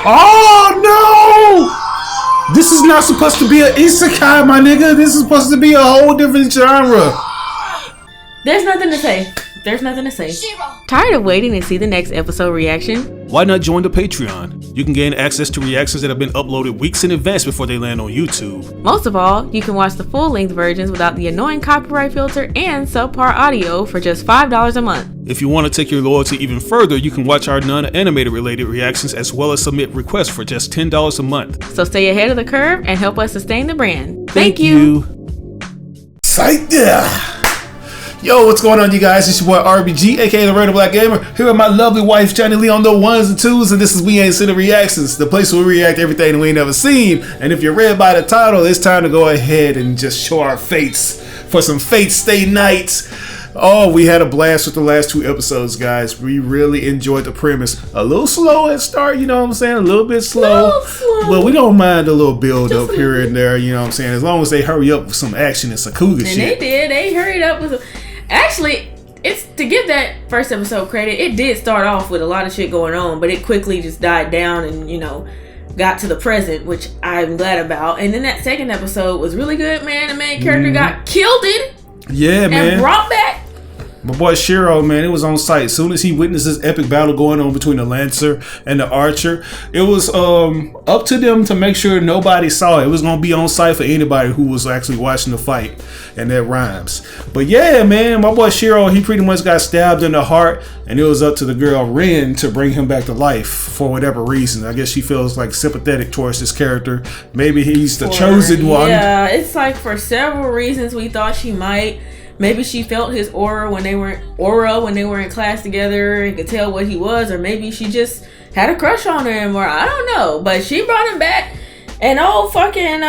Oh no! This is not supposed to be an isekai, my nigga. This is supposed to be a whole different genre. There's nothing to say. There's nothing to say. Tired of waiting to see the next episode reaction? Why not join the Patreon? You can gain access to reactions that have been uploaded weeks in advance before they land on YouTube. Most of all, you can watch the full-length versions without the annoying copyright filter and subpar audio for just $5 a month. If you want to take your loyalty even further, you can watch our non-animated related reactions as well as submit requests for just $10 a month. So stay ahead of the curve and help us sustain the brand. Thank you. Sight there. Yo, what's going on, you guys? It's your boy RBG, aka the Red and Black Gamer, here with my lovely wife Johnny Lee on the ones and twos, and this is We Ain't Seen the Reactions, the place where we react to everything we ain't never seen. And if you're read by the title, it's time to go ahead and just show our fates for some Fate Stay nights. Oh, we had a blast with the last two episodes, guys. We really enjoyed the premise. A little slow at start, you know what I'm saying? A little bit slow. But we don't mind a little build up here and there, you know what I'm saying? As long as they hurry up with some action and Sakuga shit. And they did. They hurried up with Actually, it's to give that first episode credit, it did start off with a lot of shit going on, but it quickly just died down and, you know, got to the present, which I'm glad about. And then that second episode was really good, man. The main character got killed and brought back. My boy Shiro, man, it was on sight. As soon as he witnessed this epic battle going on between the Lancer and the Archer, it was up to them to make sure nobody saw it. It was going to be on sight for anybody who was actually watching the fight, and that rhymes. But yeah, man, my boy Shiro, he pretty much got stabbed in the heart, and it was up to the girl Rin to bring him back to life for whatever reason. I guess she feels like sympathetic towards this character. Maybe he's the chosen one. Yeah, it's like for several reasons we thought she might. Maybe she felt his aura when they were in class together and could tell what he was, or maybe she just had a crush on him, or I don't know. But she brought him back, and old fucking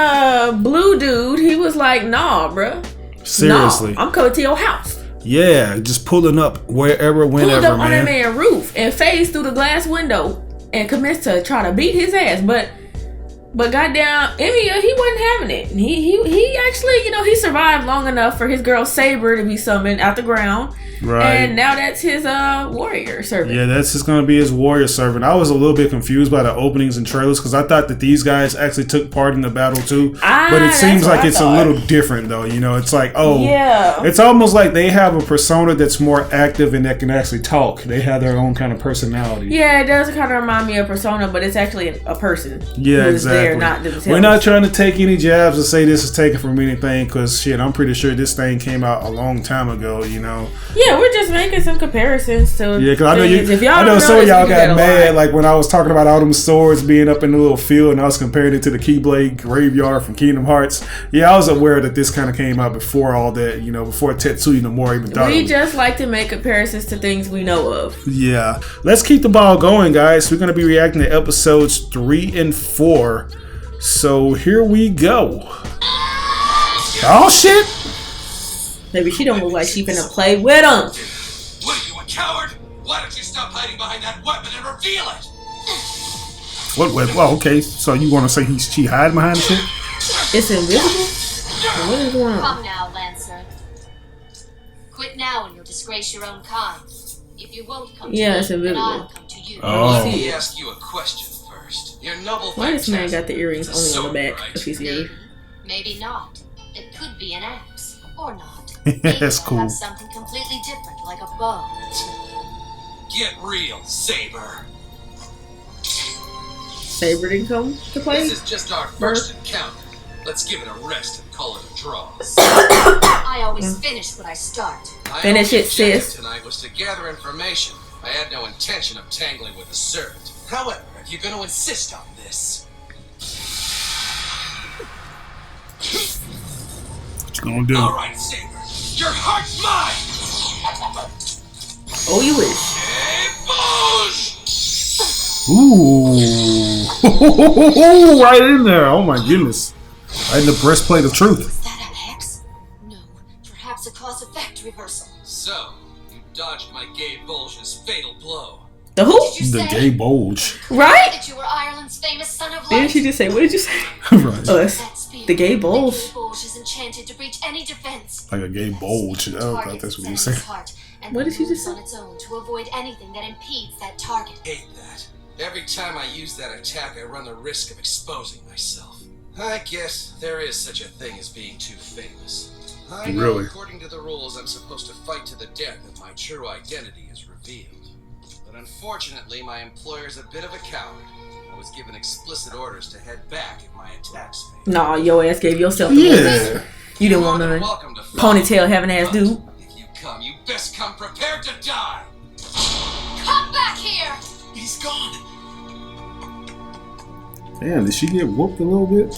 blue dude, he was like, "Nah, bruh. Seriously, nah, I'm coming to your house." Yeah, just pulling up whenever, pulled up man. On that man's roof and phased through the glass window and commenced to try to beat his ass, But goddamn, Emiya, he wasn't having it. He actually, you know, he survived long enough for his girl Saber to be summoned out the ground. Right. And now that's his warrior servant. Yeah, that's just going to be his warrior servant. I was a little bit confused by the openings and trailers because I thought that these guys actually took part in the battle too. But it seems like it's a little different though. You know, it's like, it's almost like they have a persona that's more active and that can actually talk. They have their own kind of personality. Yeah, it does kind of remind me of Persona, but it's actually a person. Yeah, exactly. We're not trying to take any jabs and say this is taken from anything because shit, I'm pretty sure this thing came out a long time ago, you know. Yeah, we're just making some comparisons to because I know some of y'all got mad like when I was talking about all them swords being up in the little field and I was comparing it to the Keyblade graveyard from Kingdom Hearts. Yeah, I was aware that this kind of came out before all that, you know, before Tetsuya Nomura even thought. We just like to make comparisons to things we know of. Yeah. Let's keep the ball going, guys. We're going to be reacting to episodes 3 and 4. So here we go. Oh shit! Maybe she don't look like she finna play with him. What are you, a coward? Why don't you stop hiding behind that weapon and reveal it? What weapon? Well, okay. So you want to say she hiding behind the shit? It's invisible? What is going on? Come now, Lancer. Quit now and you'll disgrace your own kind. If you won't come to me, it's invisible. then I'll come to you. Let me ask you a question first. Your noble Why this man got the earrings only on the back of his ear? Maybe not. It could be an axe. Or not. That's cool. Have something completely different, like a bow. Get real, Saber. Saber didn't come to play? This is just our first encounter. Let's give it a rest and call it a draw. I always finish what I start. Finish it, sis. Tonight was to gather information. I had no intention of tangling with a servant. However, if you're going to insist on this, what you gonna do? All right, Saber. Your heart's mine! Oh, you wish. Ooh. Right in there. Oh my goodness. Right in the breastplate of truth. Is that an hex? No. Perhaps a cause-effect reversal. So, you dodged my gay bulge's fatal blow. The who? The gay bulge. Right? That you were Ireland's famous son of light. Didn't she just say, what did you say? Right. Us. The gay bulge. The gay bulge is enchanted to breach any defense. Like a gay bulge. Oh, I thought that's what you said. What did she just say? On its own to avoid anything that impedes that target. Hate that. Every time I use that attack, I run the risk of exposing myself. I guess there is such a thing as being too famous. I know Really? according to the rules I'm supposed to fight to the death if my true identity is revealed. But unfortunately, my employer's a bit of a coward. I was given explicit orders to head back if my attacks failed. Nah, your ass gave yourself the Yeah. You didn't want none. Welcome to Ponytail having ass dude. If you come, you best come prepared to die. Come back here! He's gone. Damn, did she get whooped a little bit?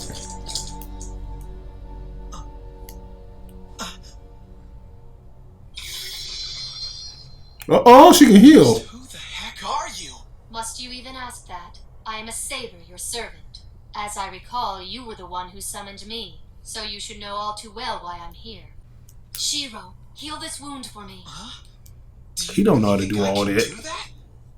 Oh, she can heal. Who the heck are you? Must you even ask that? I am a Saber, your servant. As I recall, you were the one who summoned me, so you should know all too well why I'm here. Shiro, heal this wound for me. Huh? He don't know how to do all that. Do that?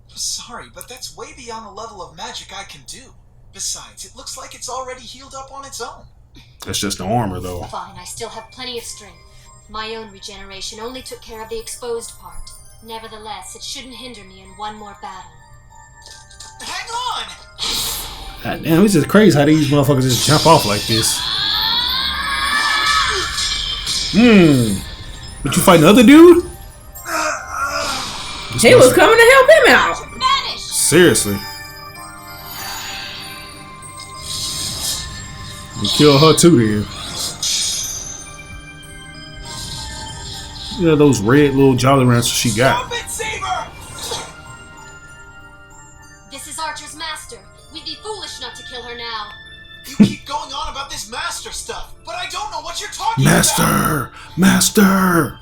Sorry, but that's way beyond the level of magic I can do. Besides, it looks like it's already healed up on its own. That's just the armor, though. Fine, I still have plenty of strength. My own regeneration only took care of the exposed part. Nevertheless, it shouldn't hinder me in one more battle. Hang on! God damn, it's just crazy how these motherfuckers just jump off like this. But you fight another dude? He was coming to help him out. Vanish! Seriously. You kill her too then. Yeah, those red little Jolly Ranchers she got. Stop it, Saber! This is Archer's master. We'd be foolish not to kill her now. You keep going on about this master stuff, but I don't know what you're talking about! Master!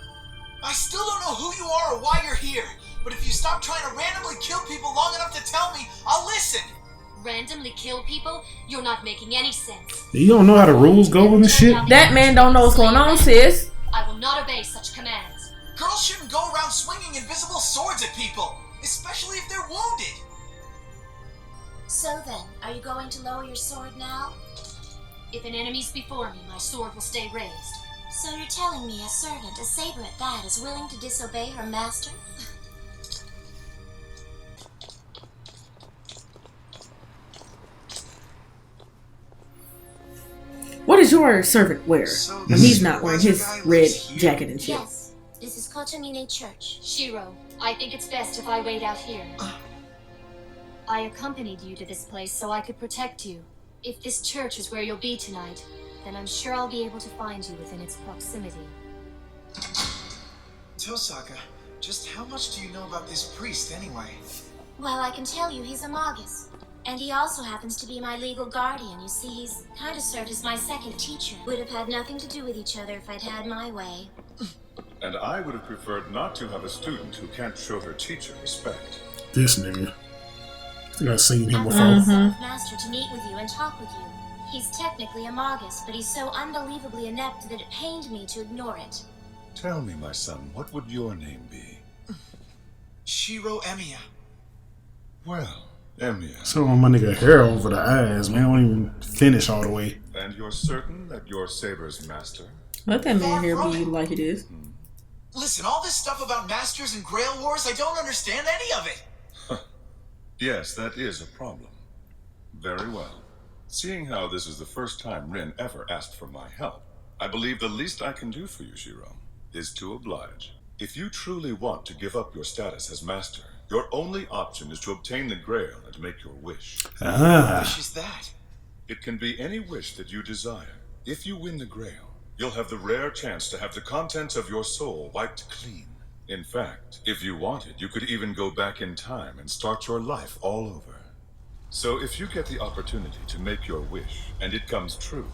I still don't know who you are or why you're here, but if you stop trying to randomly kill people long enough to tell me, I'll listen! Randomly kill people? You're not making any sense. You don't know how the rules go and shit? That man don't know what's going on, sis. I will not obey such commands. Girls shouldn't go around swinging invisible swords at people, especially if they're wounded. So then, are you going to lower your sword now? If an enemy's before me, my sword will stay raised. So you're telling me a servant, a Saber at that, is willing to disobey her master? What does your servant wear So when this he's not wearing his supervisor guy red lives here? jacket and shit? Yes. This is Kotomine Church. Shiro, I think it's best if I wait out here. I accompanied you to this place so I could protect you. If this church is where you'll be tonight, then I'm sure I'll be able to find you within its proximity. Tosaka, just how much do you know about this priest anyway? Well, I can tell you he's a Magus. And he also happens to be my legal guardian. You see, he's kind of served as my second teacher. Would have had nothing to do with each other if I'd had my way. And I would have preferred not to have a student who can't show her teacher respect. This nigga. I think I've seen him I'm before. the son of Master to meet with you and talk with you. He's technically a Magus, but he's so unbelievably inept that it pained me to ignore it. Tell me, my son, what would your name be? Shiro Emiya. Well, Emiya. So my nigga hair over the eyes, man. I don't even finish all the way. And you're certain that you're Saber's master? Let that man here be like it is. Listen, all this stuff about masters and Grail Wars, I don't understand any of it. Yes, that is a problem. Very well. Seeing how this is the first time Rin ever asked for my help, I believe the least I can do for you, Shiro, is to oblige. If you truly want to give up your status as master, your only option is to obtain the Grail and make your wish. Ah. Which is that? It can be any wish that you desire. If you win the Grail, you'll have the rare chance to have the contents of your soul wiped clean. In fact, if you wanted, you could even go back in time and start your life all over. So if you get the opportunity to make your wish, and it comes true,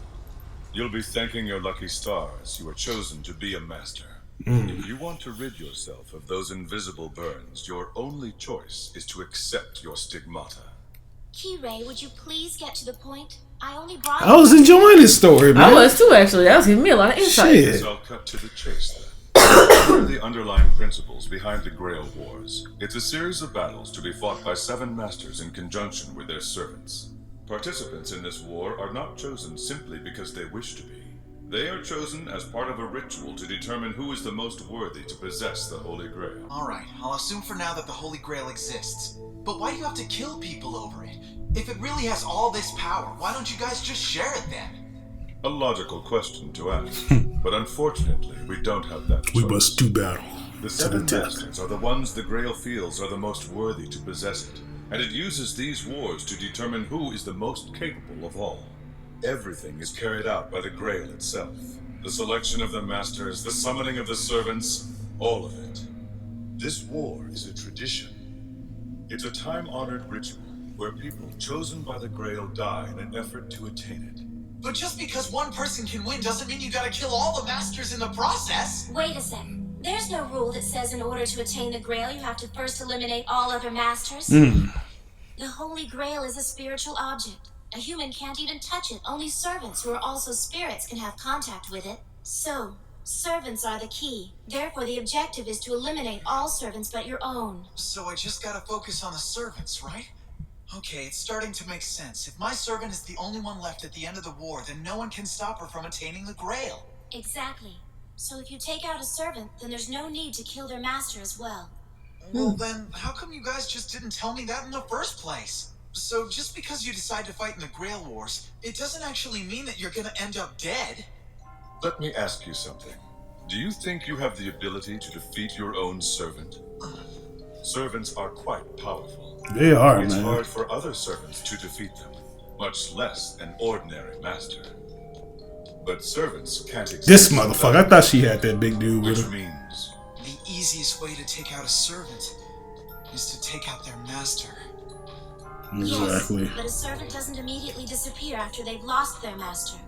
you'll be thanking your lucky stars you were chosen to be a master. If you want to rid yourself of those invisible burns, your only choice is to accept your stigmata. Kirei, would you please get to the point? I only brought I was enjoying this story, man. I was too, actually. That was giving me a lot of insight. Shit. So I'll cut to the chase then. Here are the underlying principles behind the Grail Wars. It's a series of battles to be fought by 7 masters in conjunction with their servants. Participants in this war are not chosen simply because they wish to be. They are chosen as part of a ritual to determine who is the most worthy to possess the Holy Grail. Alright, I'll assume for now that the Holy Grail exists. But why do you have to kill people over it? If it really has all this power, why don't you guys just share it then? A logical question to ask, but unfortunately, we don't have that choice. We must do battle. The seven masters are the ones the Grail feels are the most worthy to possess it, and it uses these wars to determine who is the most capable of all. Everything is carried out by the Grail itself. The selection of the masters, the summoning of the servants, all of it. This war is a tradition. It's a time-honored ritual where people chosen by the Grail die in an effort to attain it. But just because one person can win doesn't mean you gotta kill all the masters in the process! Wait a sec. There's no rule that says in order to attain the Grail, you have to first eliminate all other masters. The Holy Grail is a spiritual object. A human can't even touch it. Only servants who are also spirits can have contact with it. So, servants are the key. Therefore, the objective is to eliminate all servants but your own. So I just gotta focus on the servants, right? Okay, it's starting to make sense. If my servant is the only one left at the end of the war, then no one can stop her from attaining the Grail. Exactly. So if you take out a servant, then there's no need to kill their master as well. Well then, how come you guys just didn't tell me that in the first place? So just because you decide to fight in the Grail Wars, it doesn't actually mean that you're gonna end up dead. Let me ask you something. Do you think you have the ability to defeat your own servant? Servants are quite powerful. They are, It's man. hard for other servants to defeat them, much less an ordinary master. But servants can't exist. This motherfucker, I thought she had that big dude with Which her. means The easiest way to take out a servant is to take out their master. Exactly. Yes, but a servant doesn't immediately disappear after they've lost their master.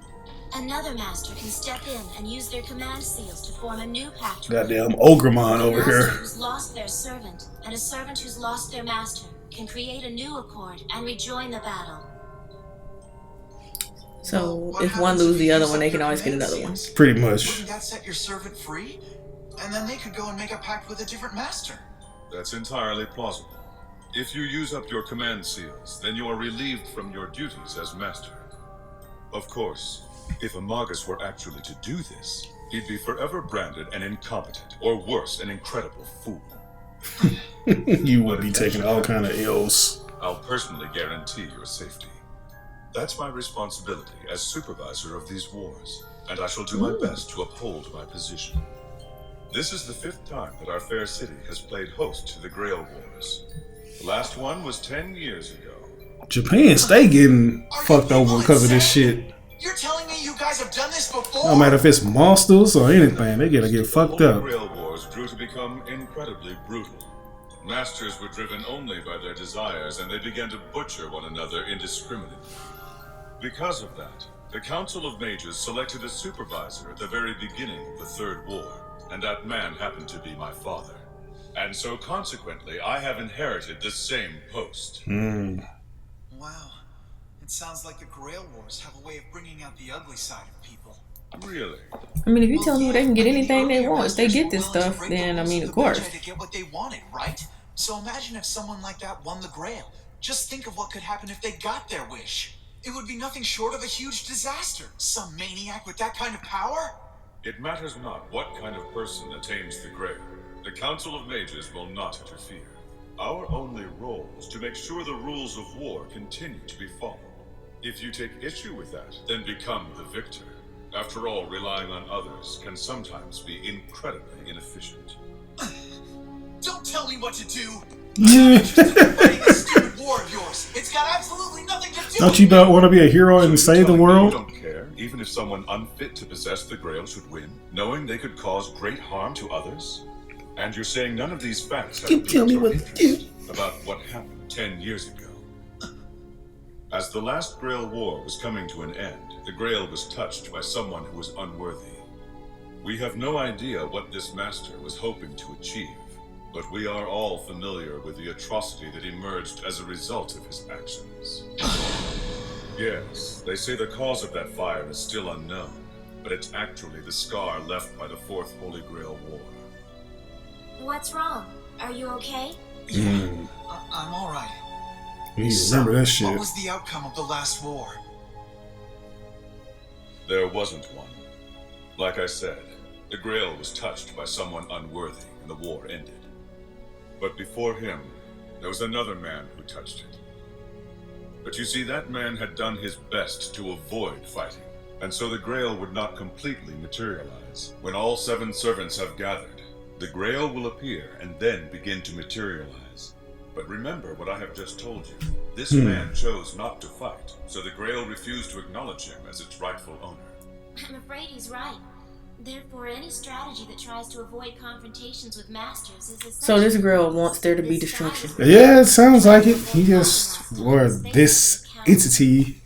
Another master can step in and use their command seals to form a new pact. Goddamn Ogremon over A master here. who's lost their servant and a servant who's lost their master can create a new accord and rejoin the battle. So What if one happens loses you the other use one, up they can your always get command another one. seals? Pretty much. Wouldn't that set your servant free? And then they could go and make a pact with a different master. that's entirely plausible. If you use up your command seals, then you are relieved from your duties as master. Of course, if a Magus were actually to do this, he'd be forever branded an incompetent, or worse, an incredible fool. You would be taking all kind of ills. I'll personally guarantee your safety. That's my responsibility as supervisor of these wars, and I shall do my best to uphold my position. This is the 5th time that our fair city has played host to the Grail Wars. The last one was 10 years ago. Japan stay getting Are fucked you over people because of this insane? shit. You're telling me you guys have done this before? No matter if it's monsters or anything, they gotta get fucked The up. Grail Wars grew to become incredibly brutal. Masters were driven only by their desires, and they began to butcher one another indiscriminately. Because of that, the Council of Mages selected a supervisor at the very beginning of the Third War, and that man happened to be my father. And so consequently, I have inherited the same post. Wow. It sounds like the Grail Wars have a way of bringing out the ugly side of people. Really? I mean, if you tell Well, me they can get I mean, the anything they earlier want, if they masters get this were willing to stuff, break the then I rules mean, of of the course. Magi to get what they wanted, right? So imagine if someone like that won the Grail. Just think of what could happen if they got their wish. It would be nothing short of a huge disaster. Some maniac with that kind of power? It matters not what kind of person attains the Grail. The Council of Mages will not interfere. Our only role is to make sure the rules of war continue to be followed. If you take issue with that, then become the victor. After all, relying on others can sometimes be incredibly inefficient. Don't tell me what to do! I'm not interested in fighting this stupid war of yours. It's got absolutely nothing to do Don't with you me. about want to be a hero and So you're save the telling me world? You don't care, even if someone unfit to possess the Grail should win, knowing they could cause great harm to others? And you're saying none of these facts have You tell piqued me your what to interest do. about what happened 10 years ago. As the last Grail War was coming to an end, the Grail was touched by someone who was unworthy. We have no idea what this master was hoping to achieve, but we are all familiar with the atrocity that emerged as a result of his actions. Yes, they say the cause of that fire is still unknown, but it's actually the scar left by the Fourth Holy Grail War. What's wrong? Are you okay? I'm alright. You remember that What shit. was the outcome of the last war? There wasn't one. Like I said, the Grail was touched by someone unworthy and the war ended. But before him, there was another man who touched it. But you see, that man had done his best to avoid fighting, and so the Grail would not completely materialize. When all 7 servants have gathered, the Grail will appear and then begin to materialize. But remember what I have just told you. This man chose not to fight, so the Grail refused to acknowledge him as its rightful owner. I'm afraid he's right. Therefore, any strategy that tries to avoid confrontations with masters is So this girl wants there to be destruction. Yeah, it sounds like it. He just, or this entity,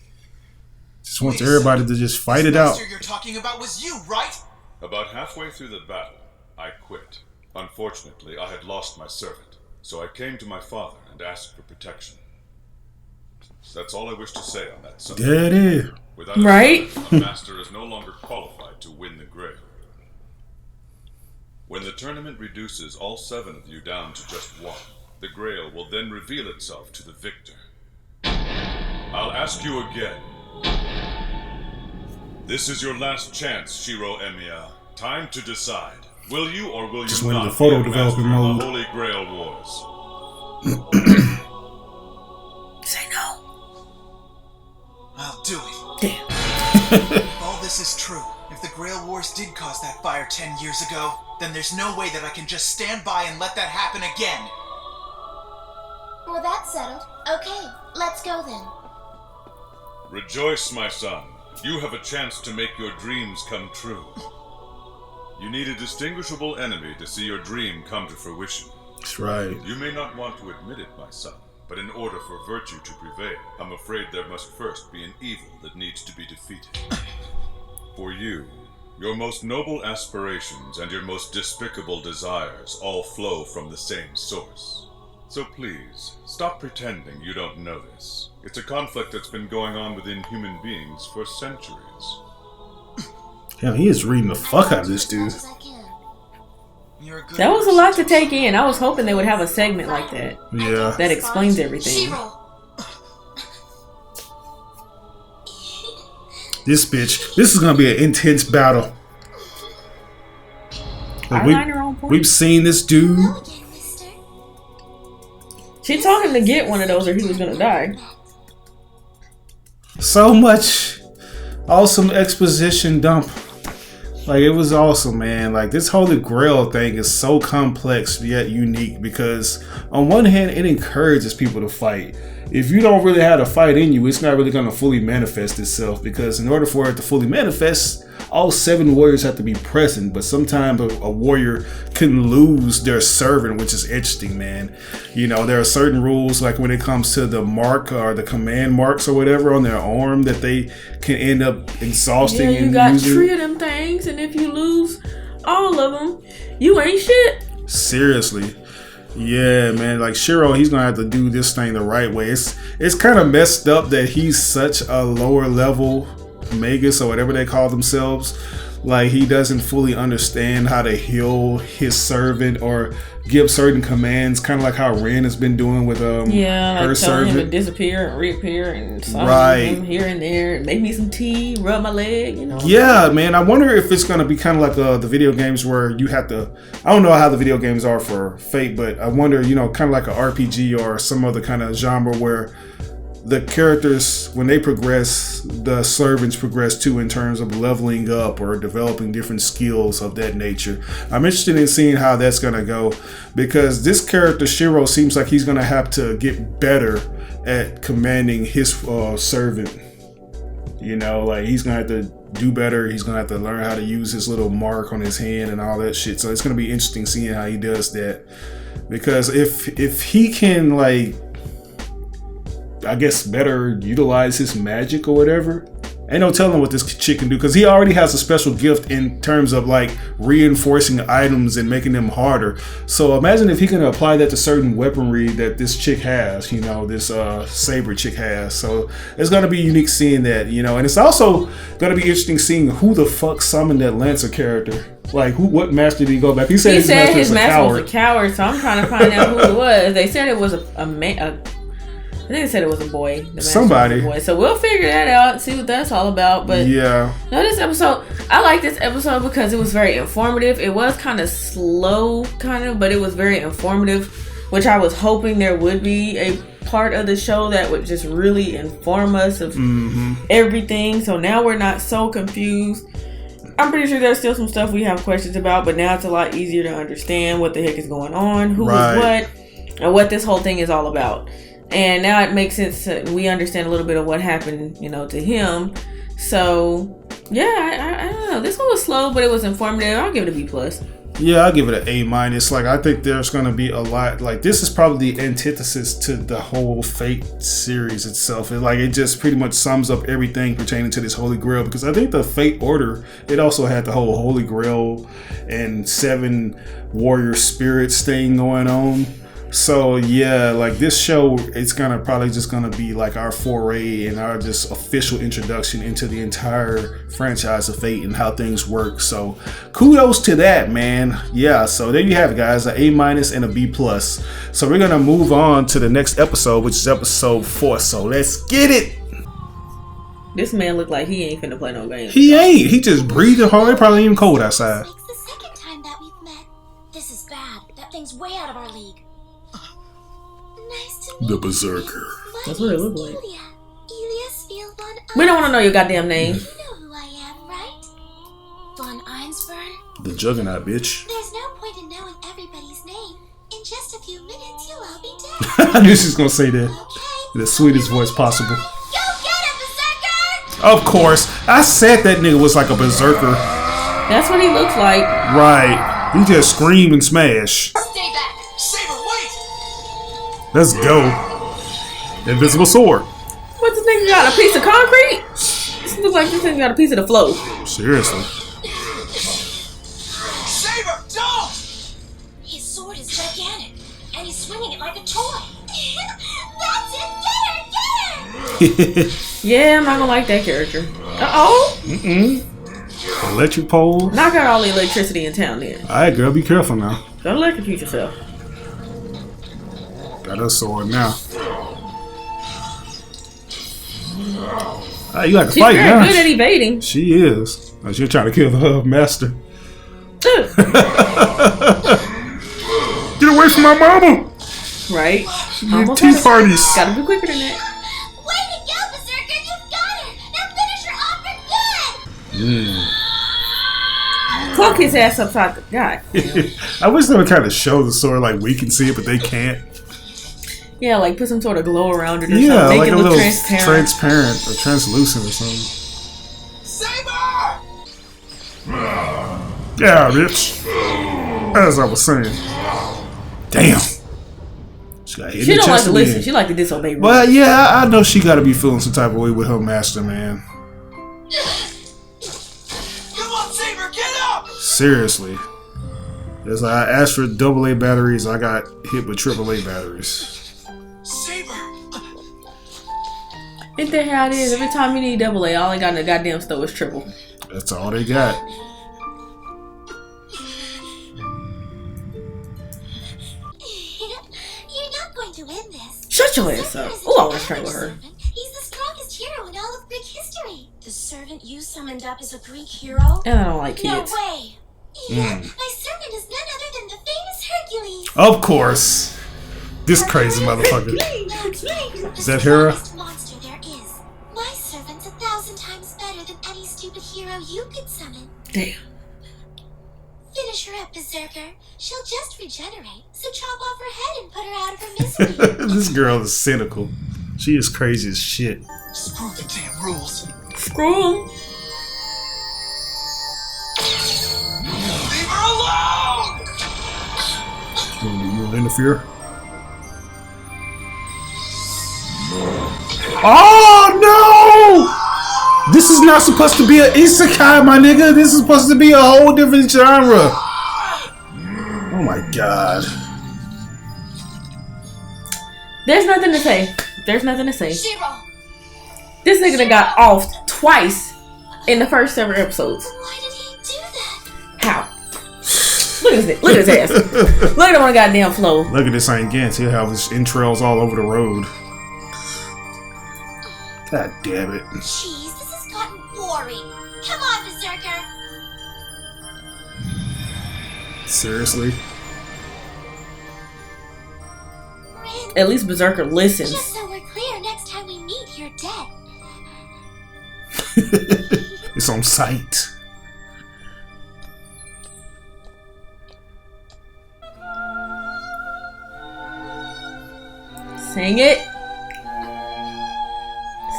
just wants everybody to just fight it out. The master you're talking about was you, right? About halfway through the battle, I quit. Unfortunately, I had lost my servant, so I came to my father and asked for protection. That's all I wish to say on that subject. There it is. Without Right? a master is no longer qualified to win the Grail. When the tournament reduces all 7 of you down to just 1, the Grail will then reveal itself to the victor. I'll ask you again. This is your last chance, Shiro Emiya. Time to decide. Will you or will you Just went not into photo be a master developing in mode. the Holy Grail Wars? Say no. I'll do it. Damn. If all this is true, if the Grail Wars did cause that fire 10 years ago, then there's no way that I can just stand by and let that happen again. Well, that's settled. Okay, let's go then. Rejoice, my son. You have a chance to make your dreams come true. You need a distinguishable enemy to see your dream come to fruition. That's right. You may not want to admit it, my son, but in order for virtue to prevail, I'm afraid there must first be an evil that needs to be defeated. For you, your most noble aspirations and your most despicable desires all flow from the same source. So please, stop pretending you don't know this. It's a conflict that's been going on within human beings for centuries. Hell, he is reading the fuck out of this dude. You're a good That was a person, lot to Tosa. take in. I was hoping they would have a segment like that Yeah. that explains everything. Shiro. This bitch. This is gonna be an intense battle. Like, Eyeliner on point. we've seen this dude. Hello again, mister. She told him to get one of those or he was gonna die. So much awesome exposition dump. Like, it was awesome, man. Like, this Holy Grail thing is so complex yet unique because on one hand, it encourages people to fight. If you don't really have a fight in you, it's not really going to fully manifest itself because in order for it to fully manifest, all 7 warriors have to be present, but sometimes a warrior can lose their servant, which is interesting, man. You know, there are certain rules, like when it comes to the mark or the command marks or whatever on their arm that they can end up exhausting. Yeah, you and got using. 3 of them things, and if you lose all of them, you ain't shit. Seriously. Yeah, man. Like Shiro, he's gonna have to do this thing the right way. It's kind of messed up that he's such a lower level magus or whatever they call themselves. Like, he doesn't fully understand how to heal his servant or give certain commands, kind of like how Ren has been doing with Yeah, her like telling servant. him to disappear and reappear and summon Right. him here and there and make me some tea, rub my leg, you know. Yeah, man. I wonder if it's gonna be kind of like the video games where you have to. I don't know how the video games are for Fate, but I wonder, you know, kind of like an RPG or some other kind of genre where the characters, when they progress, the servants progress too in terms of leveling up or developing different skills of that nature. I'm interested in seeing how that's gonna go because this character Shiro seems like he's gonna have to get better at commanding his servant. You know, like he's gonna have to do better. He's gonna have to learn how to use his little mark on his hand and all that shit. So it's gonna be interesting seeing how he does that. Because if he can, like, I guess, better utilize his magic or whatever, ain't no telling what this chick can do. Because he already has a special gift in terms of like reinforcing items and making them harder. So imagine if he can apply that to certain weaponry that this chick has, you know, this Saber chick has. So it's gonna be unique seeing that, you know, and it's also gonna be interesting seeing who the fuck summoned that Lancer character. Like, what master did he go back? He said his master was a coward, so I'm trying to find out who it was. They said it was a I think they said it was a boy. The Somebody. was a boy. So we'll figure that out and see what that's all about. But yeah. No, this episode, I like this episode because it was very informative. It was kind of slow, but it was very informative, which I was hoping there would be a part of the show that would just really inform us of everything. So now we're not so confused. I'm pretty sure there's still some stuff we have questions about, but now it's a lot easier to understand what the heck is going on, who is what, and what this whole thing is all about. And now it makes sense. We understand a little bit of what happened, to him. So, yeah, I don't know. This one was slow, but it was informative. I'll give it a B+. Yeah, I'll give it an A-. Like, I think there's going to be a lot. Like, this is probably the antithesis to the whole Fate series itself. It just pretty much sums up everything pertaining to this Holy Grail. Because I think the Fate Order, it also had the whole Holy Grail and 7 warrior spirits thing going on. So yeah, like this show, it's probably just gonna be like our foray and our just official introduction into the entire franchise of Fate and how things work. So kudos to that, man. Yeah, so there you have it, guys, an A- and a B+. So we're gonna move on to the next episode, which is episode 4. So let's get it. This man looked like he ain't finna play no games. He ain't. He just breathing hard. It probably even cold outside. It's the second time that we've met. This is bad. That thing's way out of our league. Nice to meet The Berserker. That's what it looked like. like. We don't want to know your goddamn name. You know who I am, right? Von Einsburn? The Juggernaut, bitch. There's no point in knowing everybody's name. In just a few minutes, you'll all be dead. I knew she was gonna say that. Okay. In the sweetest voice possible. Go get him, Berserker! Of course. I said that nigga was like a berserker. That's what he looks like. Right. He just scream and smash. Stay back! Saber, wait! Let's go. Invisible sword. What, this thing got a piece of concrete? This looks like this thing got a piece of the flow. Seriously. Saber, don't! His sword is gigantic, and he's swinging it like a toy. That's it! Get her! Yeah, I'm not gonna like that character. Uh-oh. Electric pole. Knock out all the electricity in town then. Alright, girl, be careful now. Don't electrocute yourself. Got her sword now. You got to She's fight very now. good at evading. She is. Oh, she's trying to kill her master. Get away from my mama! Right? Your Almost tea had it. parties. Gotta be quicker than that. Way to go, Berserker! You've got her! Now finish her off for good! Cloak his ass upside the guy. I wish they would kind of show the sword like we can see it, but they can't. Yeah, like put some sort of glow around it or Yeah, something. Make like it a look little transparent. or translucent or something. Saber! Yeah, bitch. As I was saying. Damn. She got hit in She the don't like chest to listen. again. She like to disobey rules. Well, yeah, I know she got to be feeling some type of way with her master, man. Come on, Saber, get up! Seriously. As I asked for AA batteries, I got hit with AAA batteries. Saber! Ain't that how it is? Every time you need AA, all I got in the goddamn store is triple. That's all they got. You're not going to win this. Shut your ass up. Oh, I want to strangle her. He's the strongest hero in all of Greek history. The servant you summoned up is a Greek hero? And I don't like No kids. way. Yeah, my servant is none other than the famous Hercules. Of course. This crazy motherfucker. Is that Hera? Monster there is. My servant's 1,000 times better than any stupid hero you could summon. Damn. Finish her up, Berserker. She'll just regenerate, so chop off her head and put her out of her misery. This girl is cynical. She is crazy as shit. Screw the damn rules. Screw him. Leave her alone! You will interfere? Oh no! This is not supposed to be an isekai, my nigga. This is supposed to be a whole different genre. Oh my god. There's nothing to say. There's nothing to say. Shiro! This nigga done got off twice in the first several episodes. Why did he do that? How? Look at this. Look at his ass. Look at him on the goddamn floor. Look at this Saint Gantz. He'll have his entrails all over the road. God damn it. Jeez, this has gotten boring. Come on, Berserker. Seriously? Rin, At least Berserker listens. just so we're clear, next time we meet, you're dead. It's on sight. Sing it.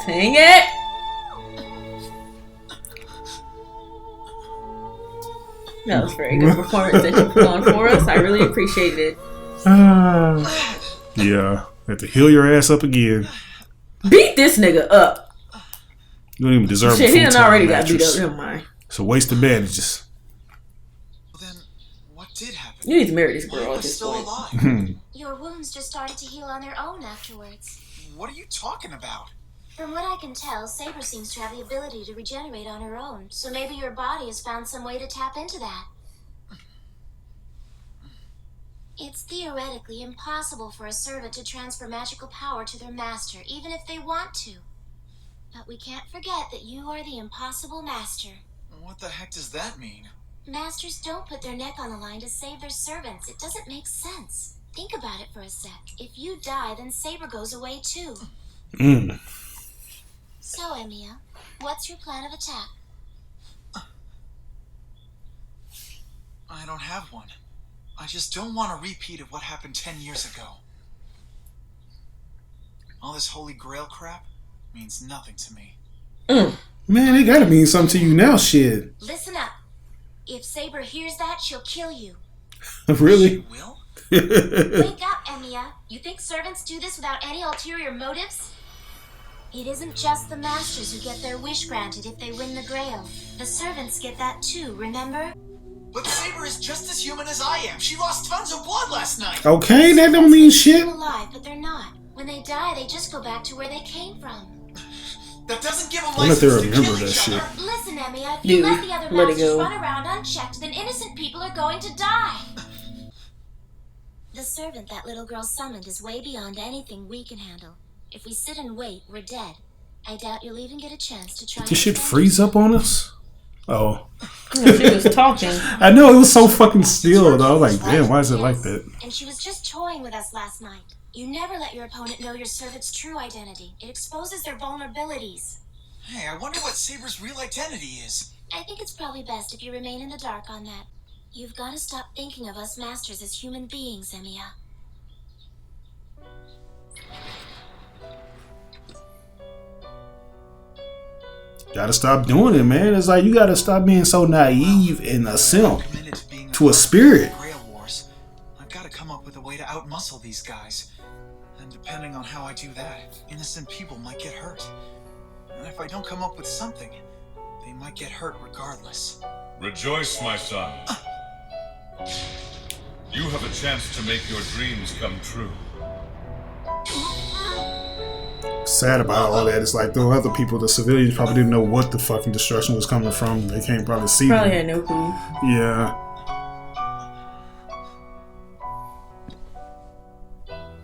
Sing it. That was a very good performance that you put on for us. I really appreciated it. Yeah. Have to heal your ass up again. Beat this nigga up. You don't even deserve Shit, a he done full-time already got beat mattress. up. Never mind. It's a waste of bandages. Well, then, what did happen? You need to marry this Why girl am I at this still point. alive? Your wounds just started to heal on their own afterwards. What are you talking about? From what I can tell, Saber seems to have the ability to regenerate on her own, so maybe your body has found some way to tap into that. It's theoretically impossible for a servant to transfer magical power to their master, even if they want to. But we can't forget that you are the impossible master. What the heck does that mean? Masters don't put their neck on the line to save their servants. It doesn't make sense. Think about it for a sec. If you die, then Saber goes away too. So, Emiya, what's your plan of attack? I don't have one. I just don't want a repeat of what happened 10 years ago. All this Holy Grail crap means nothing to me. Man, it gotta mean something to you now, shit. Listen up. If Saber hears that, she'll kill you. Really? She will? Wake up, Emiya. You think servants do this without any ulterior motives? It isn't just the masters who get their wish granted if they win the Grail. The servants get that too, remember? But Saber is just as human as I am. She lost tons of blood last night. Okay, that don't mean shit. They're alive, but they're not. When they die, they just go back to where they came from. That doesn't give them I wonder if they license to remember kill that each shit. other. Listen, Emiya, if you Dude, let the other let it masters go. run around unchecked, then innocent people are going to die. The servant that little girl summoned is way beyond anything we can handle. If we sit and wait, we're dead. I doubt you'll even get a chance to try. Did this shit and defend freeze up on us? Oh. She was talking. I know, it was so fucking still, though. I was like, damn, why is it like that? And she was just toying with us last night. You never let your opponent know your servant's true identity. It exposes their vulnerabilities. Hey, I wonder what Saber's real identity is. I think it's probably best if you remain in the dark on that. You've got to stop thinking of us masters as human beings, Emiya. Gotta stop doing it, man. It's like, you gotta stop being so naive and a simp Committed to being to a spirit. Grail Wars. I've got to come up with a way to outmuscle these guys. And depending on how I do that, innocent people might get hurt. And if I don't come up with something, they might get hurt regardless. Rejoice, my son. You have a chance to make your dreams come true. Sad about all that. It's like the other people, the civilians, probably didn't know what the fucking destruction was coming from. They can't probably see Probably them. had no clue. Yeah.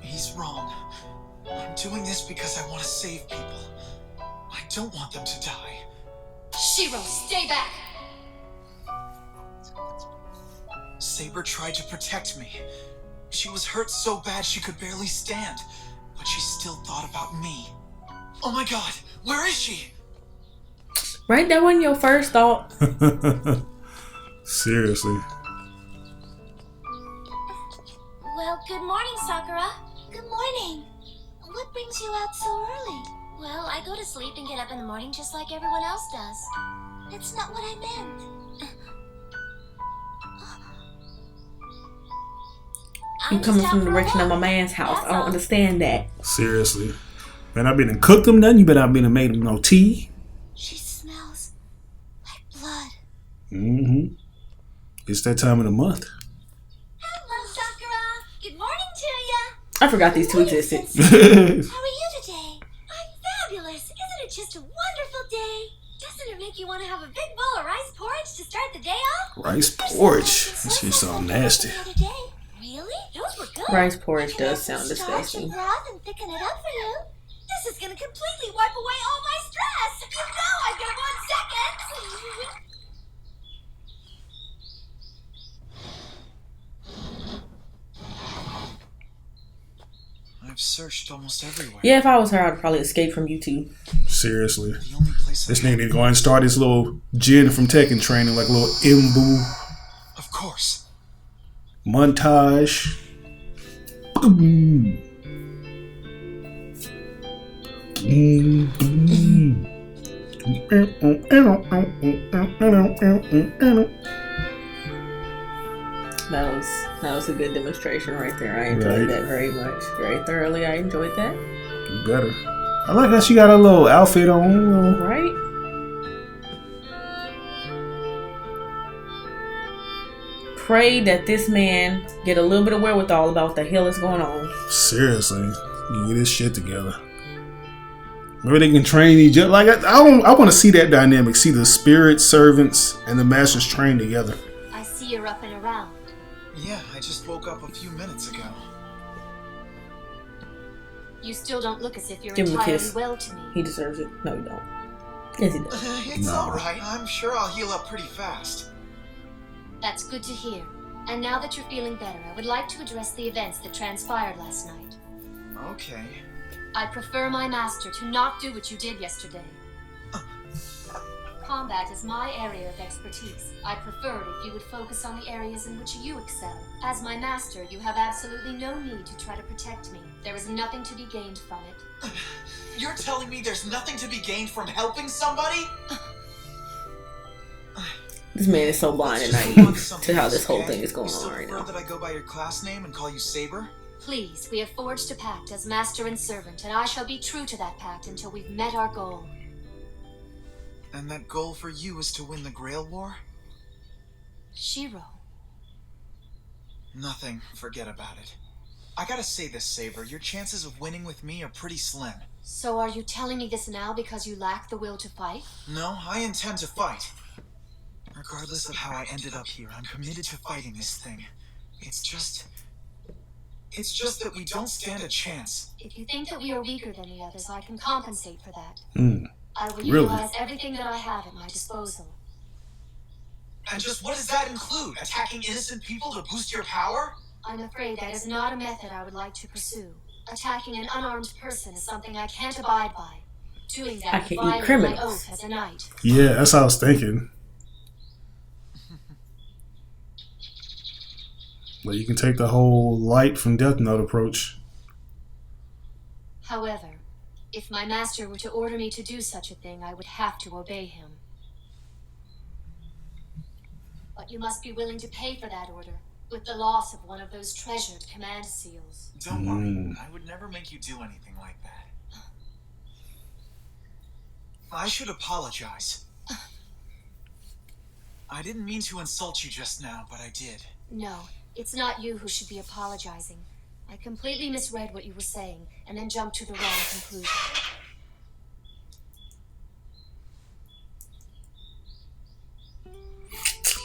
He's wrong. I'm doing this because I want to save people. I don't want them to die. Shiro, stay back! Saber tried to protect me. She was hurt so bad she could barely stand, but she still thought about me. Oh my god, where is she? Right? That wasn't your first thought. Seriously. Well, good morning, Sakura. Good morning. What brings you out so early? Well, I go to sleep and get up in the morning just like everyone else does. That's not what I meant. You coming from the direction of my man's house. I don't understand that. Seriously. Man, I been and cooked them nothing. You better not been and made them no tea. She smells like blood. Mm-hmm. It's that time of the month. Hello, Sakura. Good morning to ya. I forgot these two existed. How are you today? I'm fabulous. Isn't it just a wonderful day? Doesn't it make you want to have a big bowl of rice porridge to start the day off? Rice porridge. That shit sounds nasty. Really? Those were good. Rice porridge I can does add some sound starch disgusting. and broth and thicken it up for you. This is gonna completely wipe away all my stress! You know I've got 1 second! I've searched almost everywhere. Yeah, if I was her, I'd probably escape from you too. Seriously. The only place This nigga need to go and start his little Jin from Tekken training, like a little Imbu Of course. montage. Boom. That was a good demonstration right there. I enjoyed that very much. Very thoroughly. I enjoyed that. You better. I like how she got a little outfit on. You know. Right? Pray that this man get a little bit of wherewithal about what the hell is going on. Seriously, you get this shit together. Maybe they can train each other. Like I want to see that dynamic. See the spirit servants and the masters train together. I see you're up and around. Yeah, I just woke up a few minutes ago. You still don't look as if you're Give him a entirely kiss. well to me. He deserves it. No, you don't. Yes, he does. It's No. alright. I'm sure I'll heal up pretty fast. That's good to hear. And now that you're feeling better, I would like to address the events that transpired last night. Okay. I prefer my master to not do what you did yesterday. Combat is my area of expertise. I prefer it if you would focus on the areas in which you excel. As my master, you have absolutely no need to try to protect me. There is nothing to be gained from it. You're telling me there's nothing to be gained from helping somebody? This man is so blind and Just naive want to something how else, this whole okay? thing is going You still on right prefer now. that I go by your class name and call you Saber? Please, we have forged a pact as master and servant, and I shall be true to that pact until we've met our goal. And that goal for you is to win the Grail War? Shiro. Nothing. Forget about it. I gotta say this, Saber. Your chances of winning with me are pretty slim. So are you telling me this now because you lack the will to fight? No, I intend to fight. Regardless of how I ended up here, I'm committed to fighting this thing. It's just that we don't stand a chance. If you think that we are weaker than the others, I can compensate for that. I will Really? utilize everything that I have at my disposal. And just what does that include? Attacking innocent people to boost your power? I'm afraid that is not a method I would like to pursue. Attacking an unarmed person is something I can't abide by. Doing that I would can eat violate my criminals. oath as a knight. Yeah, that's what I was thinking. But you can take the whole light from Death Note approach. However, if my master were to order me to do such a thing, I would have to obey him. But you must be willing to pay for that order, with the loss of one of those treasured command seals. Don't worry, I would never make you do anything like that. I should apologize. I didn't mean to insult you just now, but I did. No, it's not you who should be apologizing. I completely misread what you were saying, and then jumped to the wrong conclusion.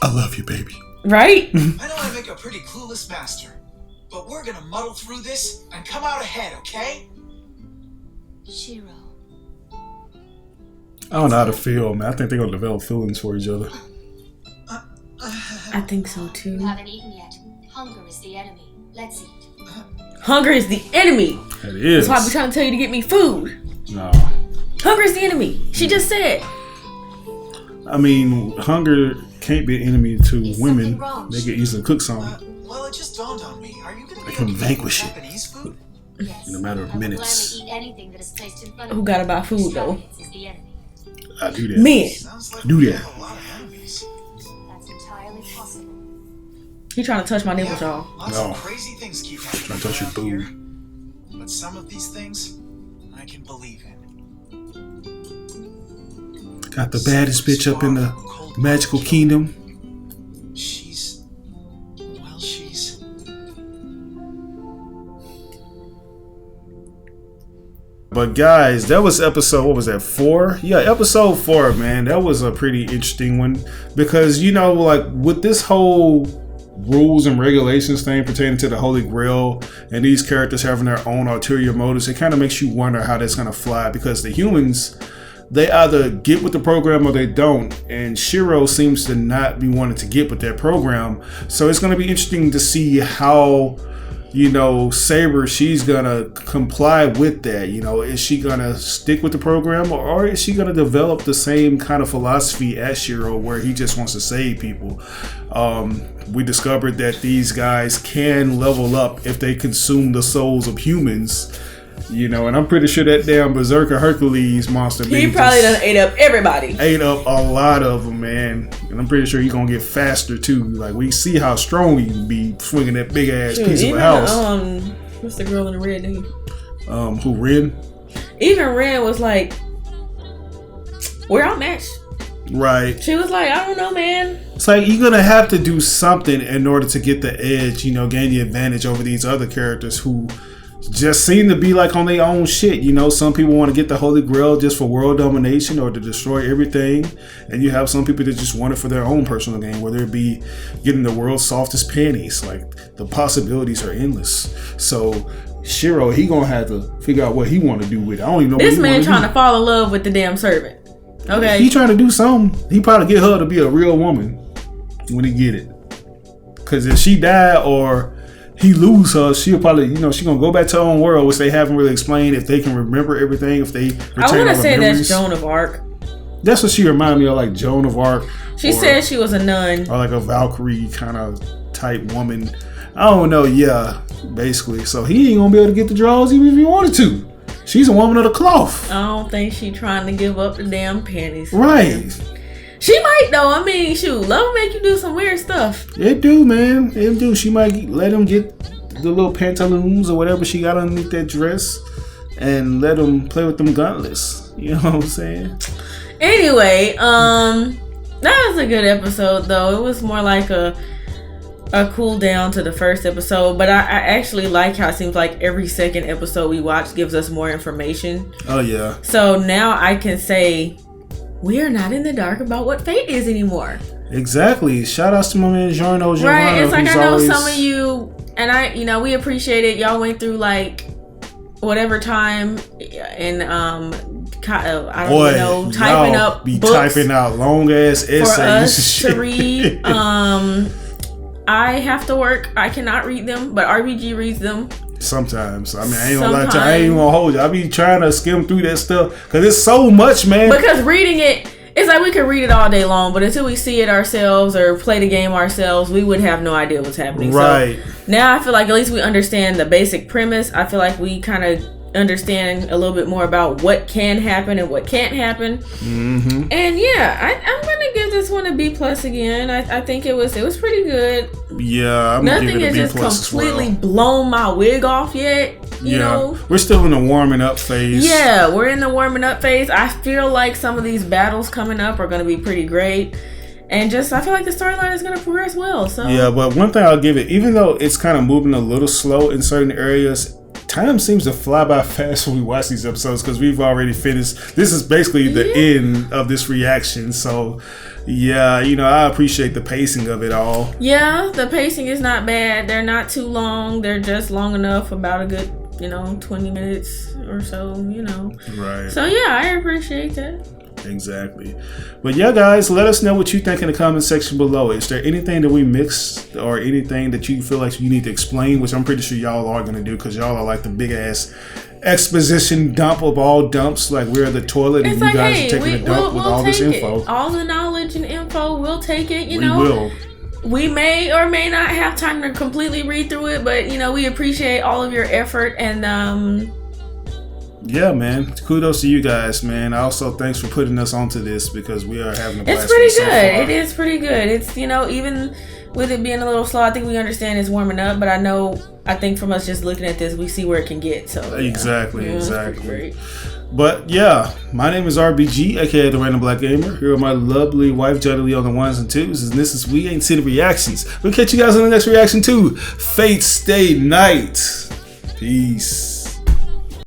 I love you, baby. Right? I know I make a pretty clueless master, but we're gonna muddle through this and come out ahead, okay? Shiro. I don't know how to feel, man. I think they're gonna develop feelings for each other. I think so You too. haven't eaten yet. Hunger is the enemy. Let's eat. Hunger is the enemy. It is. That's why I've been trying to tell you to get me food. No. Hunger is the enemy. She just said. I mean, hunger can't be an enemy to Is women. something wrong? They get easily cooked some Well, it just dawned on me. Are you gonna They be can okay with vanquish it. Japanese food? Yes. in a matter of I will minutes. gladly eat anything that is placed in front of Who me. gotta buy food though? Extravagance is the enemy. I do that. Men. Sounds like Do we that. have a lot of enemies. That's entirely possible. He trying to touch my nipples, Yeah, y'all. lots No. of crazy things keep happening Trying to touch your around here. boob. But some of these things, I can believe in. Got the baddest bitch up in the magical kingdom. She's... But guys, that was episode, what was that, 4? Yeah, episode 4, man. That was a pretty interesting one. Because, you know, like with this whole rules and regulations thing pertaining to the Holy Grail and these characters having their own ulterior motives, it kind of makes you wonder how that's going to fly, because the humans, they either get with the program or they don't, and Shiro seems to not be wanting to get with that program. So it's going to be interesting to see how, you know, Saber, she's gonna comply with that. You know, is she gonna stick with the program, or is she gonna develop the same kind of philosophy as Shiro, where he just wants to save people? We discovered that these guys can level up if they consume the souls of humans. You know, and I'm pretty sure that damn Berserker Hercules monster, he probably done ate up everybody. Ate up a lot of them, man. And I'm pretty sure he's gonna get faster too. Like, we see how strong he can be swinging that big ass piece of a house. What's the girl in the red name? Who, Ren? Even Ren was like, we're outmatched. Right. She was like, I don't know, man. It's like, you're gonna have to do something in order to get the edge, you know, gain the advantage over these other characters who just seem to be like on their own shit. You know, some people want to get the Holy Grail just for world domination or to destroy everything, and you have some people that just want it for their own personal gain, whether it be getting the world's softest panties. Like, the possibilities are endless. So Shiro, he gonna have to figure out what he want to do with it. I don't even know this what he man trying do. to fall in love with the damn servant. Okay, he trying to do something. He probably get her to be a real woman when he get it, because if she die or he lose her, she'll probably, you know, she gonna go back to her own world, which they haven't really explained if they can remember everything, if they retain I want to all say the memories. that's Joan of Arc. That's what she reminded me of, like Joan of Arc. She said she was a nun, or like a Valkyrie kind of type woman. I don't know. Yeah, basically. So he ain't gonna be able to get the draws even if he wanted to. She's a woman of the cloth. I don't think she trying to give up the damn panties. Right. She might though. I mean, shoot, love will make you do some weird stuff. It do, man. It do. She might let him get the little pantaloons or whatever she got underneath that dress, and let him play with them gauntlets. You know what I'm saying? Anyway, that was a good episode though. It was more like a cool down to the first episode, but I actually like how it seems like every second episode we watch gives us more information. Oh yeah. So now I can say we are not in the dark about what fate is anymore. Exactly. Shout outs to my man Giorno. Right. It's like, I know some of you, and we appreciate it. Y'all went through like whatever time and I don't know, typing up books, typing out long ass essays for us to read. I have to work. I cannot read them, but RBG reads them. Sometimes. I mean, I ain't gonna lie to you. I ain't gonna hold you. I be trying to skim through that stuff because it's so much, man. Because reading it, it's like we could read it all day long, but until we see it ourselves or play the game ourselves, we would have no idea what's happening. Right. So now I feel like at least we understand the basic premise. I feel like we kind of understand a little bit more about what can happen and what can't happen. Mm-hmm. And yeah, I'm gonna give this one a B+ again. I think it was pretty good. Yeah, I'm nothing gonna give it a B+ has completely blown my wig off yet. You know, we're still in the warming up phase. Yeah, we're in the warming up phase. I feel like some of these battles coming up are gonna be pretty great. And I feel like the storyline is going to progress well. So yeah, but one thing I'll give it, even though it's kind of moving a little slow in certain areas, time seems to fly by fast when we watch these episodes because we've already finished. This is basically the end of this reaction. So yeah, I appreciate the pacing of it all. Yeah, the pacing is not bad. They're not too long. They're just long enough, about a good 20 minutes or so. Right. So yeah, I appreciate that. Exactly. But yeah, guys, let us know what you think in the comment section below. Is there anything that we mixed or anything that you feel like you need to explain, which I'm pretty sure y'all are going to do because y'all are like the big ass exposition dump of all dumps. Like we're the toilet and you guys are taking a dump with all this info. All the knowledge and info, we'll take it. We will. We may or may not have time to completely read through it, but we appreciate all of your effort and yeah, man. Kudos to you guys, man. Also, thanks for putting us onto this because we are having a blast. It's pretty good. It is pretty good. It's even with it being a little slow, I think we understand it's warming up. But I think from us just looking at this, we see where it can get. So yeah. Exactly. But yeah, my name is RBG, aka the Random Black Gamer. Here with my lovely wife, Johnny Lee, on the ones and twos, and this is We Ain't Seen the Reactions. We'll catch you guys on the next reaction to Fate Stay Night. Peace.